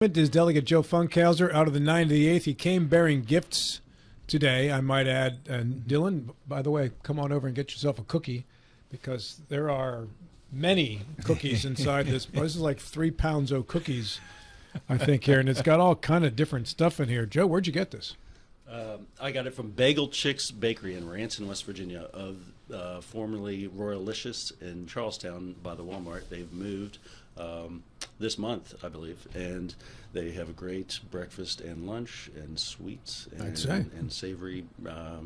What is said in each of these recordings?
Is Delegate Joe Funkhouser out of the 9 to the 8th. He came bearing gifts today, I might add. And Dylan, by the way, come on over and get yourself a cookie, because there are many cookies inside this. This is like 3 pounds of cookies, I think, here. And it's got all kind of different stuff in here. Joe, where'd you get this? I got it from Bagel Chicks Bakery in Ranson, West Virginia, of formerly Royalicious in Charlestown by the Walmart. They've moved this month, I believe, and they have a great breakfast and lunch and sweets and savory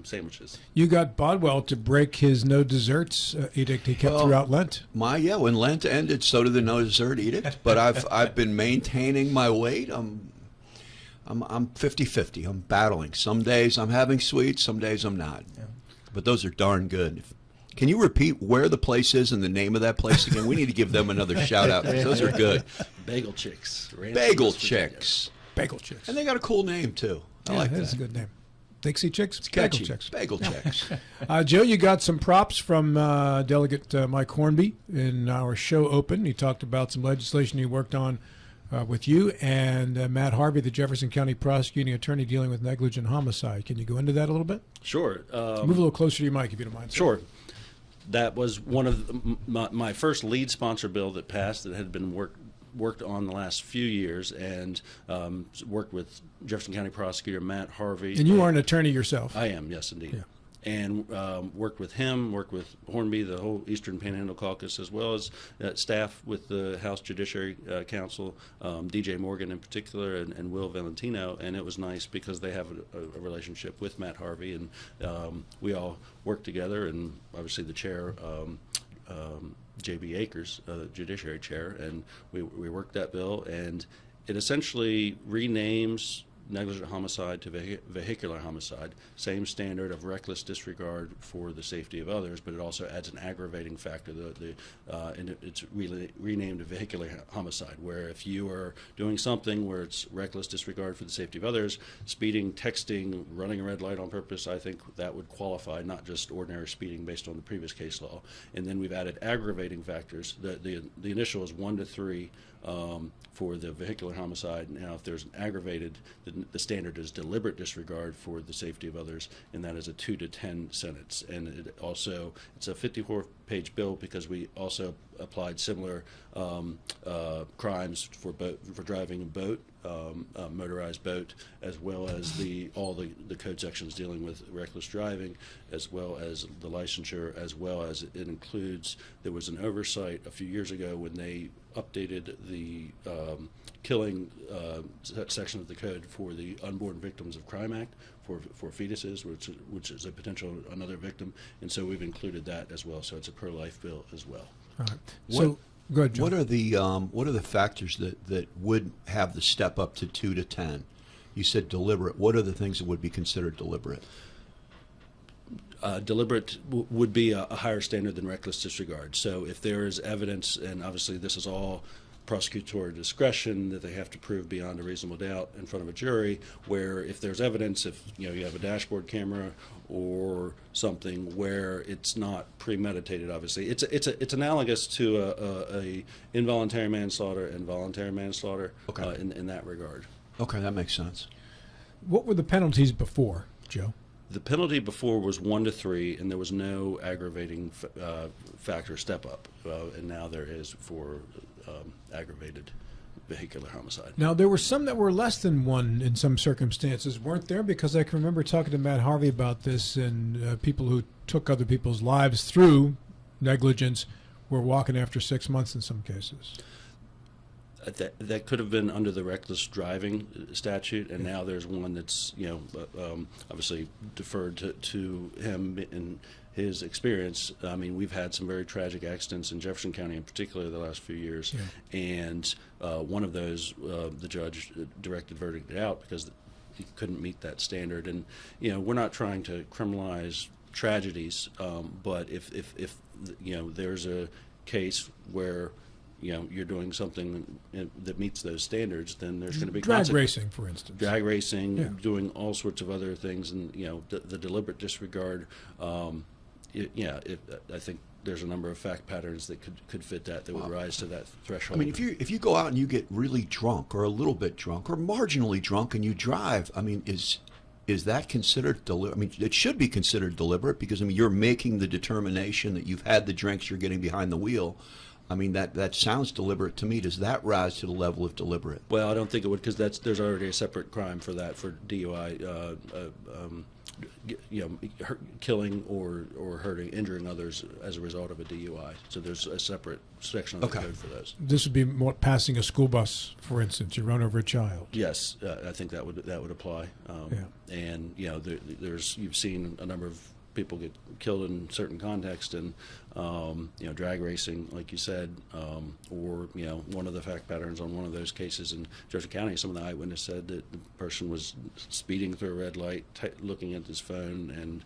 sandwiches. You got Bodwell to break his no desserts edict he kept throughout Lent. When Lent ended, so did the no dessert edict. But I've been maintaining my weight. I'm 50-50. I'm battling. Some days I'm having sweets, some days I'm not. Yeah. But those are darn good. Can you repeat where the place is and the name of that place again? We need to give them another shout out, because those are good. Bagel Chicks. Bagel Chicks. Bagel Chicks. And they got a cool name, too. I like that. That's a good name. Dixie Chicks? It's catchy. Bagel Chicks. Bagel Chicks. Joe, you got some props from Delegate Mike Hornby in our show open. He talked about some legislation he worked on with you and Matt Harvey, the Jefferson County prosecuting attorney dealing with negligent homicide. Can you go into that a little bit? Sure. Move a little closer to your mic, if you don't mind. Sure. That was one of my first lead sponsor bill that passed, that had been worked on the last few years, and worked with Jefferson County prosecutor Matt Harvey. And you are an attorney yourself. I am, yes, indeed. Yeah. And worked with him, worked with Hornby, the whole Eastern Panhandle Caucus, as well as staff with the House Judiciary Council, DJ Morgan in particular, and Will Valentino. And it was nice because they have a relationship with Matt Harvey, and we all worked together. And obviously the chair, J.B. Akers, Judiciary Chair, and we worked that bill, and it essentially renames negligent homicide to vehicular homicide. Same standard of reckless disregard for the safety of others, but it also adds an aggravating factor. And it's really renamed a vehicular homicide, where if you are doing something where it's reckless disregard for the safety of others, speeding, texting, running a red light on purpose, I think that would qualify, not just ordinary speeding based on the previous case law. And then we've added aggravating factors. The initial is 1 to 3 for the vehicular homicide. Now, if there's an aggravated, the standard is deliberate disregard for the safety of others, and that is a 2 to 10 sentence. And it's a 54-page bill, because we also applied similar crimes for driving a boat, motorized boat, as well as all the code sections dealing with reckless driving, as well as the licensure, as well as it includes, there was an oversight a few years ago when they updated the killing section of the code for the Unborn Victims of Crime Act for fetuses, which is a potential another victim, and so we've included that as well. So it's a pro-life bill as well. All right. So go ahead, John. What are the factors that would have the step up to 2 to 10? You said deliberate. What are the things that would be considered deliberate? Deliberate would be a higher standard than reckless disregard. So if there is evidence, and obviously this is all prosecutorial discretion, that they have to prove beyond a reasonable doubt in front of a jury, where if there's evidence, if you have a dashboard camera or something where it's not premeditated, obviously it's analogous to a involuntary manslaughter and voluntary manslaughter. Okay. In that regard. Okay, that makes sense. What were the penalties before, Joe? The penalty before was 1 to 3, and there was no aggravating factor step up, and now there is for aggravated vehicular homicide. Now, there were some that were less than 1 in some circumstances, weren't there? Because I can remember talking to Matt Harvey about this, and people who took other people's lives through negligence were walking after 6 months in some cases. That could have been under the reckless driving statute, and now there's one that's obviously deferred to him in his experience. I mean, we've had some very tragic accidents in Jefferson County in particular the last few years, and one of those the judge directed verdict out because he couldn't meet that standard. And we're not trying to criminalize tragedies, but if there's a case where you're doing something that meets those standards, then there's going to be drag racing, for instance. Drag racing, doing all sorts of other things, and the deliberate disregard. I think there's a number of fact patterns that could fit that would rise to that threshold. I mean, if you go out and you get really drunk or a little bit drunk or marginally drunk and you drive, I mean, is that considered deliberate? I mean, it should be considered deliberate because, I mean, you're making the determination that you've had the drinks, you're getting behind the wheel. I mean, that sounds deliberate to me. Does that rise to the level of deliberate? Well, I don't think it would, because there's already a separate crime for that, for DUI, killing or hurting, injuring others as a result of a DUI. So there's a separate section of the code for those. This would be more passing a school bus, for instance. You run over a child. Yes, I think that would apply. And you've seen a number of people get killed in certain contexts, and drag racing, like you said, or one of the fact patterns on one of those cases in Jefferson County, some of the eyewitness said that the person was speeding through a red light, looking at his phone, and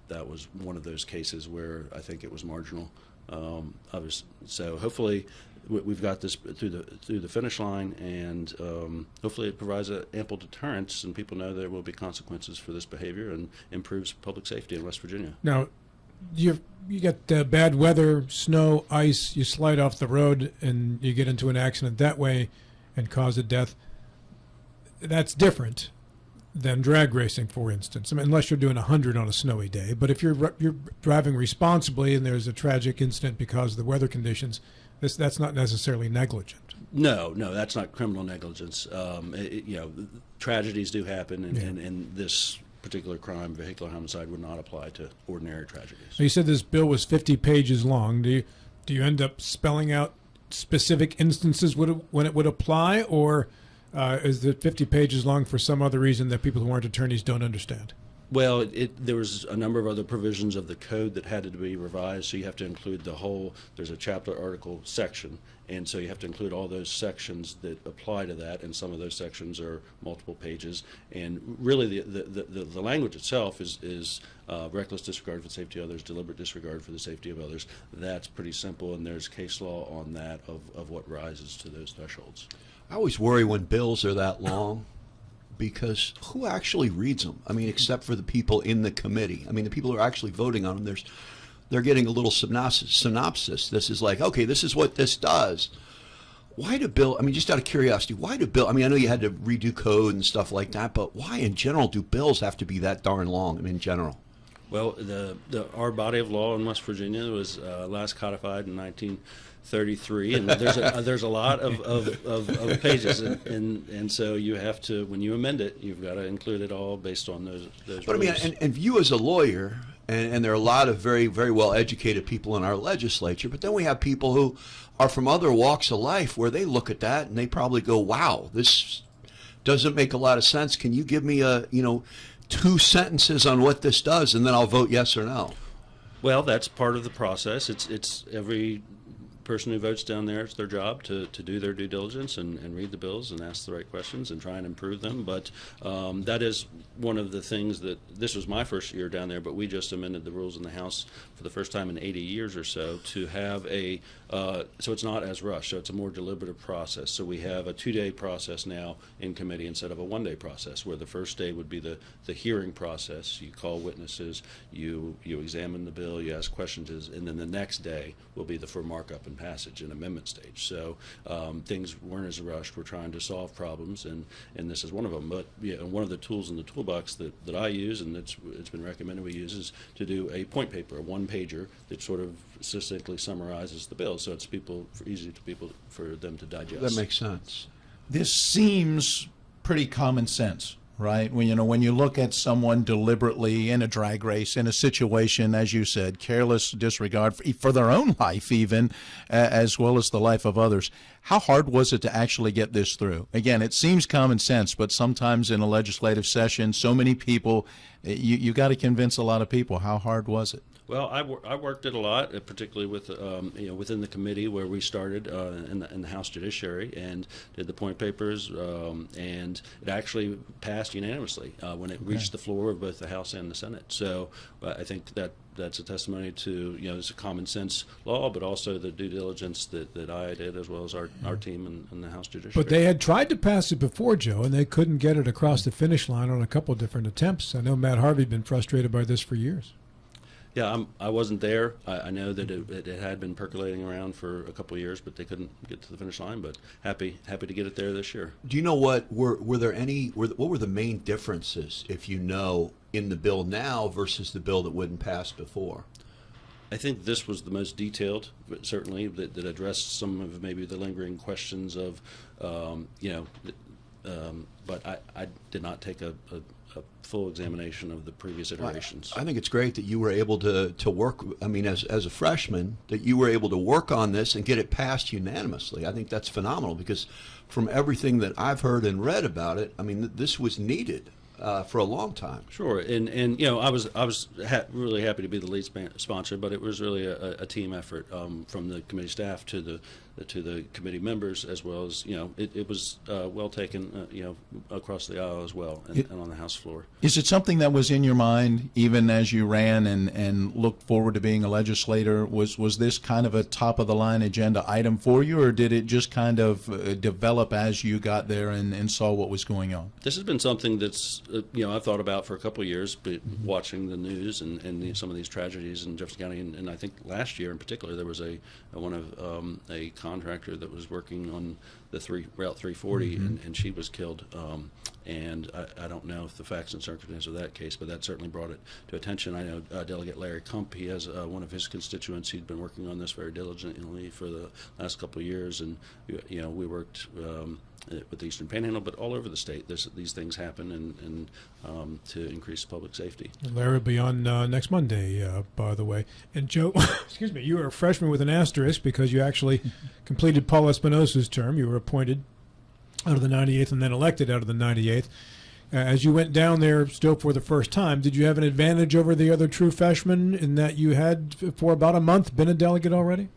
that was one of those cases where I think it was marginal. So hopefully we've got this through the finish line, and hopefully it provides an ample deterrence, and people know there will be consequences for this behavior, and improves public safety in West Virginia. Now, you get bad weather, snow, ice. You slide off the road, and you get into an accident that way, and cause a death. That's different than drag racing, for instance. I mean, unless you're doing 100 on a snowy day. But if you're driving responsibly, and there's a tragic incident because of the weather conditions, that's not necessarily negligent. No, that's not criminal negligence. Tragedies do happen, and this particular crime, vehicular homicide, would not apply to ordinary tragedies. So you said this bill was 50 pages long. Do you end up spelling out specific instances when it would apply, or is it 50 pages long for some other reason that people who aren't attorneys don't understand? Well, there was a number of other provisions of the code that had to be revised, so you have to include there's a chapter, article, section, and so you have to include all those sections that apply to that, and some of those sections are multiple pages. And really the language itself is reckless disregard for the safety of others, deliberate disregard for the safety of others. That's pretty simple, and there's case law on that of what rises to those thresholds. I always worry when bills are that long, because who actually reads them? I mean, except for the people in the committee. I mean, the people who are actually voting on them, they're getting a little synopsis. This is like, okay, this is what this does. Why do bill? I mean, just out of curiosity, why do bill? I mean, I know you had to redo code and stuff like that, but why in general do bills have to be that darn long? I mean, in general. Well, our body of law in West Virginia was last codified in 1933, and there's a lot of pages, and so you have to, when you amend it, you've got to include it all based on those But rules. I mean, and you as a lawyer, and there are a lot of very, very well educated people in our legislature, but then we have people who are from other walks of life where they look at that and they probably go, "Wow, this doesn't make a lot of sense. Can you give me 2 sentences on what this does, and then I'll vote yes or no?" Well, that's part of the process. It's every person who votes down there, it's their job to do their due diligence and read the bills and ask the right questions and try and improve them. But that is one of the things that, this was my first year down there, but we just amended the rules in the House for the first time in 80 years or so to have so it's not as rushed, so it's a more deliberative process. So we have a 2-day process now in committee instead of a 1-day process, where the first day would be the hearing process. You call witnesses, you examine the bill, you ask questions, and then the next day will be for markup and passage and amendment stage. So things weren't as rushed. We're trying to solve problems, and this is one of them. But one of the tools in the toolbox that I use, and it's been recommended we use, is to do a point paper, a 1-pager that sort of succinctly summarizes the bill, so it's easy for them to digest. That makes sense. This seems pretty common sense, right? When you look at someone deliberately in a drag race, in a situation, as you said, careless disregard for their own life even, as well as the life of others. How hard was it to actually get this through? Again, it seems common sense, but sometimes in a legislative session, so many people, you got to convince a lot of people. How hard was it? Well, I worked it a lot, particularly with within the committee where we started in the House Judiciary and did the point papers, and it actually passed unanimously when it reached the floor of both the House and the Senate. So I think that's a testimony to it's a common sense law, but also the due diligence that I did as well as our team in the House Judiciary. But they had tried to pass it before, Joe, and they couldn't get it across the finish line on a couple of different attempts. I know Matt Harvey had been frustrated by this for years. Yeah, I wasn't there. I know that it had been percolating around for a couple of years, but they couldn't get to the finish line. But happy to get it there this year. Do you know what were the main differences, if you know, in the bill now versus the bill that wouldn't pass before? I think this was the most detailed, certainly, that addressed some of maybe the lingering questions of, but I did not take a full examination of the previous iterations. I think it's great that you were able to work, I mean, as a freshman, that you were able to work on this and get it passed unanimously. I think that's phenomenal because from everything that I've heard and read about it, I mean, this was needed for a long time. Sure, and I was really happy to be the lead sponsor, but it was really a team effort from the committee staff to the committee members, as well as it was well taken across the aisle as well and on the House floor. Is it something that was in your mind even as you ran and looked forward to being a legislator? Was this kind of a top of the line agenda item for you, or did it just kind of develop as you got there and saw what was going on? This has been something that's I've thought about for a couple of years, but watching the news and some of these tragedies in Jefferson County, and I think last year in particular there was a contractor that was working on the Route 340, and she was killed. And I don't know if the facts and circumstances of that case, but that certainly brought it to attention. I know Delegate Larry Kump, he has one of his constituents. He'd been working on this very diligently for the last couple of years, and we worked with the Eastern Panhandle, but all over the state. These things happen, and to increase public safety. Larry will be on next Monday, by the way. And Joe, excuse me, you were a freshman with an asterisk because you actually completed Paul Espinosa's term. You were appointed out of the 98th and then elected out of the 98th. As you went down there still for the first time, did you have an advantage over the other true freshmen in that you had, for about a month, been a delegate already?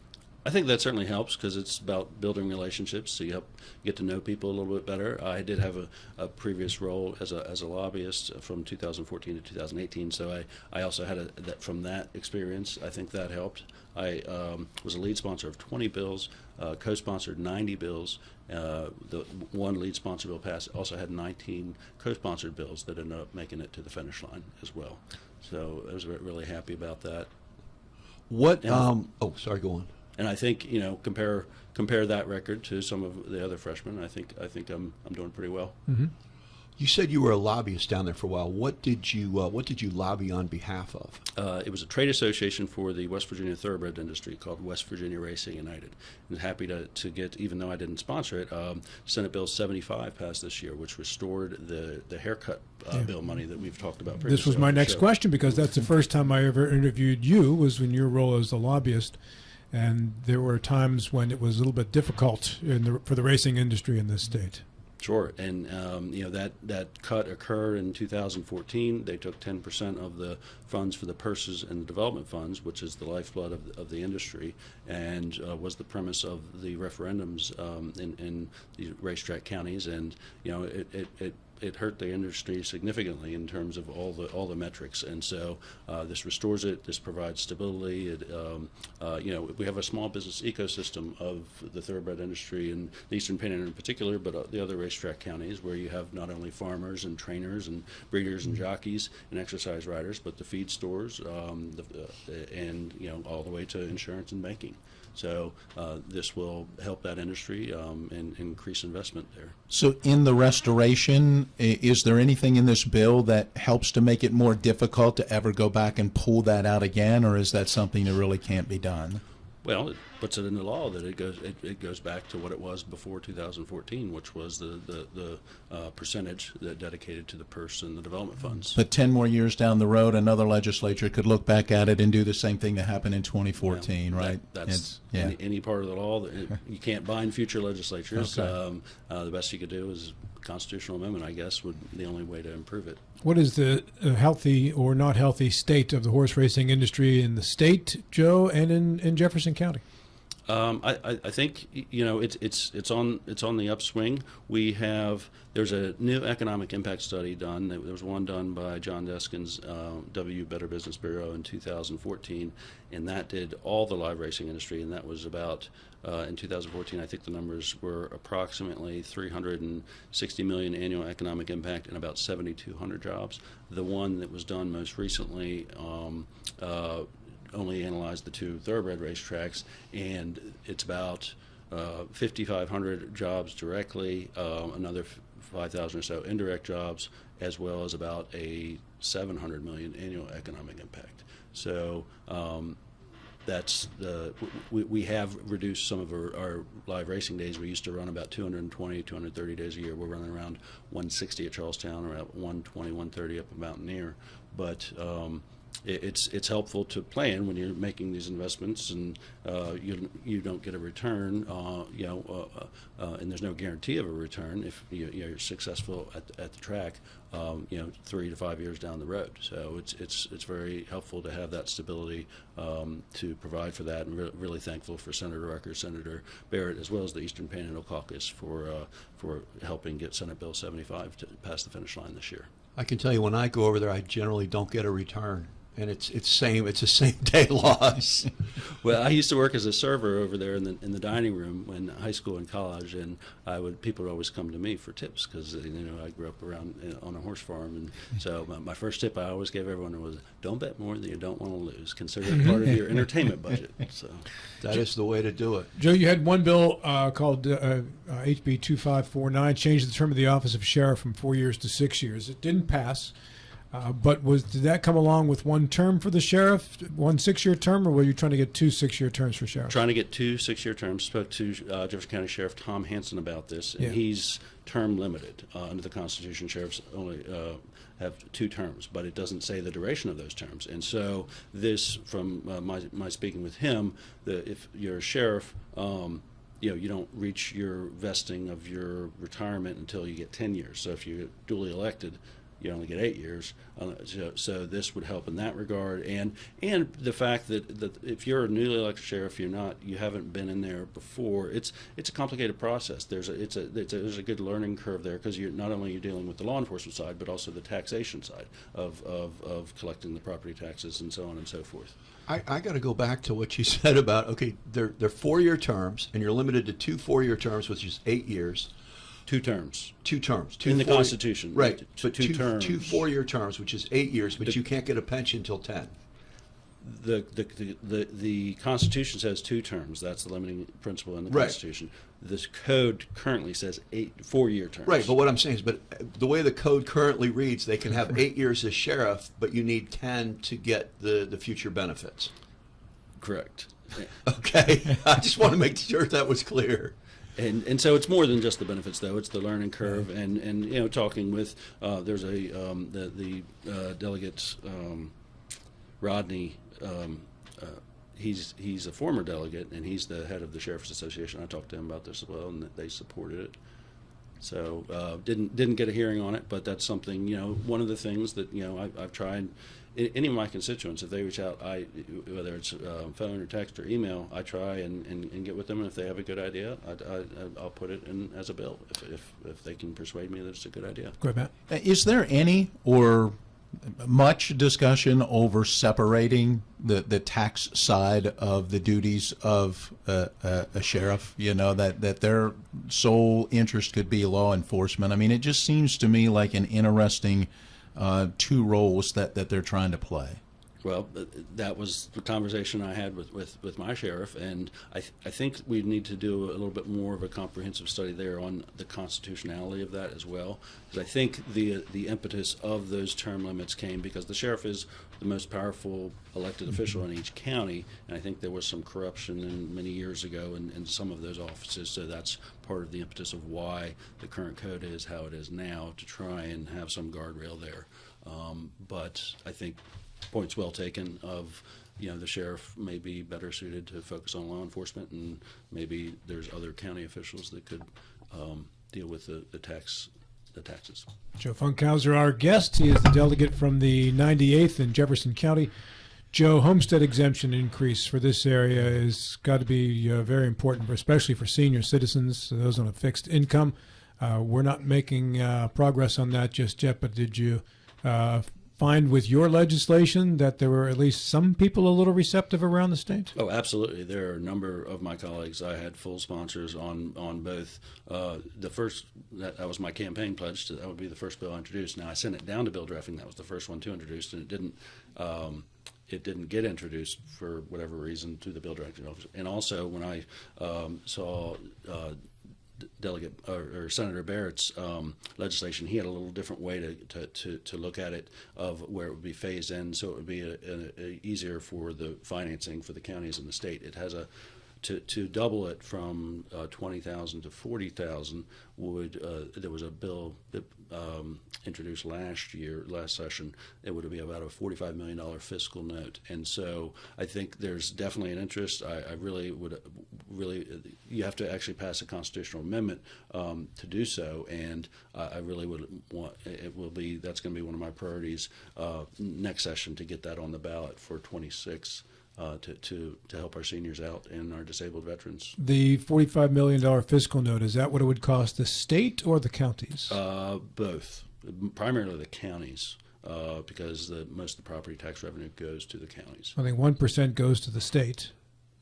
I think that certainly helps because it's about building relationships, so you help get to know people a little bit better. I did have a previous role as a lobbyist from 2014 to 2018, so I also had from that experience. I think that helped. I was a lead sponsor of 20 bills, co-sponsored 90 bills. The one lead sponsor bill passed. Also had 19 co-sponsored bills that ended up making it to the finish line as well. So I was really happy about that. What? Sorry. Go on. And I think compare that record to some of the other freshmen. I think I'm doing pretty well. Mm-hmm. You said you were a lobbyist down there for a while. What did you lobby on behalf of? It was a trade association for the West Virginia thoroughbred industry called West Virginia Racing United. I'm happy to get, even though I didn't sponsor it, Senate Bill 75 passed this year, which restored the haircut bill money that we've talked about previously. This was my next question, because that's the first time I ever interviewed you was in your role as a lobbyist. And there were times when it was a little bit difficult for the racing industry in this state. Sure, and that cut occurred in 2014. They took 10% of the funds for the purses and the development funds, which is the lifeblood of the industry, and was the premise of the referendums in the racetrack counties. And it hurt the industry significantly in terms of all the metrics, and so this restores it. This provides stability. We have a small business ecosystem of the thoroughbred industry in the Eastern Panhandle in particular, but the other racetrack counties where you have not only farmers and trainers and breeders and jockeys and exercise riders, but the feed stores and all the way to insurance and banking. So this will help that industry and increase investment there. So in the restoration, is there anything in this bill that helps to make it more difficult to ever go back and pull that out again, or is that something that really can't be done? Well, it puts it in the law that it goes back to what it was before 2014, which was the percentage that dedicated to the purse and the development funds. But 10 more years down the road, another legislature could look back at it and do the same thing that happened in 2014, right? That's any part of the law. You can't bind future legislatures. Okay. The best you could do is constitutional amendment, I guess, would the only way to improve it. What is the healthy or not healthy state of the horse racing industry in the state, Joe, and in Jefferson County? I think it's on the upswing. There's a new economic impact study done. There was one done by John Deskin's W Better Business Bureau in 2014, and that did all the live racing industry, and that was about in 2014. I think the numbers were approximately 360 million annual economic impact and about 7,200 jobs. The one that was done most recently only analyzed the 2 thoroughbred racetracks, and it's about 5,500 jobs directly, another 5,000 or so indirect jobs, as well as about a 700 million annual economic impact. So we have reduced some of our live racing days. We used to run about 220, 230 days a year. We're running around 160 at Charlestown, or about 120, 130 up at Mountaineer. But it's helpful to plan when you're making these investments, and you don't get a return, and there's no guarantee of a return if you're successful at the track, 3 to 5 years down the road. So it's very helpful to have that stability to provide for that, and really thankful for Senator Rucker, Senator Barrett, as well as the Eastern Panhandle Caucus for helping get Senate Bill 75 to pass the finish line this year. I can tell you, when I go over there, I generally don't get a return, and it's a same day loss. Well, I used to work as a server over there in the dining room in high school and college, and people would always come to me for tips because I grew up around on a horse farm, and so my first tip I always gave everyone was, don't bet more than you don't want to lose. Consider it part of your entertainment budget. So that is the way to do it. Joe, you had one bill called HB 2549, changed the term of the office of sheriff from 4 years to 6 years. It didn't pass. But did that come along with one term for the sheriff, 1 6-year term, or were you trying to get 2 6-year terms for sheriff? Trying to get 2 6-year terms. Spoke to Jefferson County Sheriff Tom Hansen about this, and he's term limited. Under the Constitution, sheriffs only have 2 terms, but it doesn't say the duration of those terms. And so this, from my speaking with him, if you're a sheriff, you don't reach your vesting of your retirement until you get 10 years. So if you're duly elected, you only get 8 years. So this would help in that regard, and the fact that if you're a newly elected sheriff, you haven't been in there before. It's a complicated process. There's a good learning curve there, because you're not only dealing with the law enforcement side, but also the taxation side of collecting the property taxes and so on and so forth. I got to go back to what you said about, okay, they're 4-year terms, and you're limited to 2 4-year terms, which is 8 years. 2 terms. 2 terms. In the Constitution. Right. But 2 terms. 2 4-year terms, which is 8 years, but you can't get a pension until 10. The Constitution says 2 terms. That's the limiting principle in the Right. Constitution. This code currently says 4-year terms. Right, but what I'm saying is, the way the code currently reads, they can have 8 years as sheriff, but you need 10 to get the future benefits. Correct. Okay. I just want to make sure that was clear. And so it's more than just the benefits, though. It's the learning curve, and talking with there's the delegate Rodney. He's a former delegate, and he's the head of the Sheriff's Association. I talked to him about this as well, and they supported it. So didn't get a hearing on it, but that's something, one of the things that I've tried. Any of my constituents, if they reach out, whether it's phone or text or email, I try and get with them, and if they have a good idea, I'll put it in as a bill if they can persuade me that it's a good idea. Go ahead, Matt. Is there any or much discussion over separating the tax side of the duties of a sheriff? That their sole interest could be law enforcement. I mean, it just seems to me like an interesting 2 roles that they're trying to play. Well, that was the conversation I had with my sheriff, and I think we need to do a little bit more of a comprehensive study there on the constitutionality of that as well, because I think the impetus of those term limits came because the sheriff is the most powerful elected official in each county, and I think there was some corruption many years ago in some of those offices, so that's part of the impetus of why the current code is how it is now, to try and have some guardrail there. But I think points well taken of, the sheriff may be better suited to focus on law enforcement, and maybe there's other county officials that could deal with the tax the taxes. Joe Funkhouser, our guest. He is the delegate from the 98th in Jefferson County. Joe, homestead exemption increase for this area has got to be very important, especially for senior citizens, those on a fixed income. We're not making progress on that just yet, but did you find with your legislation that there were at least some people a little receptive around the state? Oh, absolutely. There are a number of my colleagues. I had full sponsors on both. The first, that was my campaign pledge. That would be the first bill I introduced. Now, I sent it down to bill drafting. That was the first one to introduce, and it didn't get introduced for whatever reason to the bill drafting office. And also, when I saw Delegate or Senator Barrett's legislation, he had a little different way to look at it, of where it would be phased in, so it would be easier for the financing for the counties and the state. It has to double it from 20,000 to 40,000 would there was a bill that introduced last session. It would be about a $45 million fiscal note, and so I think there's definitely an interest. I really would you have to actually pass a constitutional amendment to do so, and I really would want that's going to be one of my priorities next session, to get that on the ballot for 26. To help our seniors out and our disabled veterans. The $45 million fiscal note, is that what it would cost the state or the counties? Both. Primarily the counties, because most of the property tax revenue goes to the counties. I think 1% goes to the state,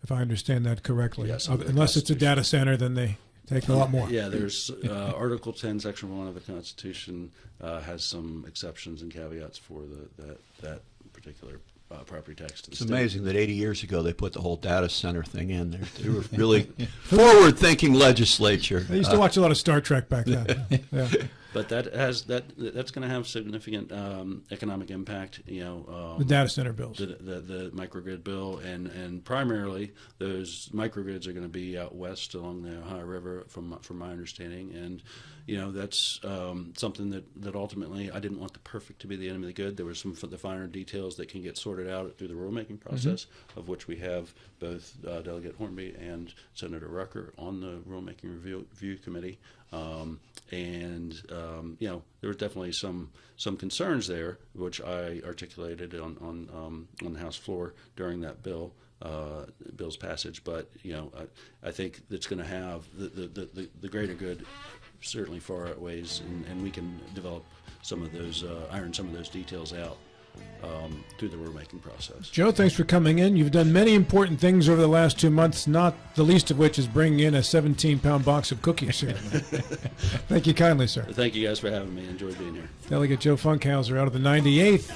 if I understand that correctly. Yes, unless it's a data center, then they take a lot more. Yeah, there's Article 10, Section 1 of the Constitution has some exceptions and caveats for that particular property tax to the It's state. amazing that 80 years ago they put the whole data center thing in there. They were really forward-thinking legislature. I used to watch a lot of Star Trek back then. Yeah. But that's going to have significant economic impact. The data center bills. The microgrid bill, and primarily those microgrids are going to be out west along the Ohio River, from my understanding, and that's something that ultimately, I didn't want the perfect to be the enemy of the good. There were some of the finer details that can get sorted out through the rulemaking process, of which we have both Delegate Hornby and Senator Rucker on the rulemaking review committee. There were definitely some concerns there, which I articulated on the House floor during that bill's passage. But I think that's going to have the greater good certainly far outweighs, and we can develop some of those, iron some of those details out through the rulemaking process. Joe, thanks for coming in. You've done many important things over the last 2 months, not the least of which is bringing in a 17-pound box of cookies here. Thank you kindly, sir. Thank you guys for having me. I enjoyed being here. Delegate Joe Funkhouser out of the 98th.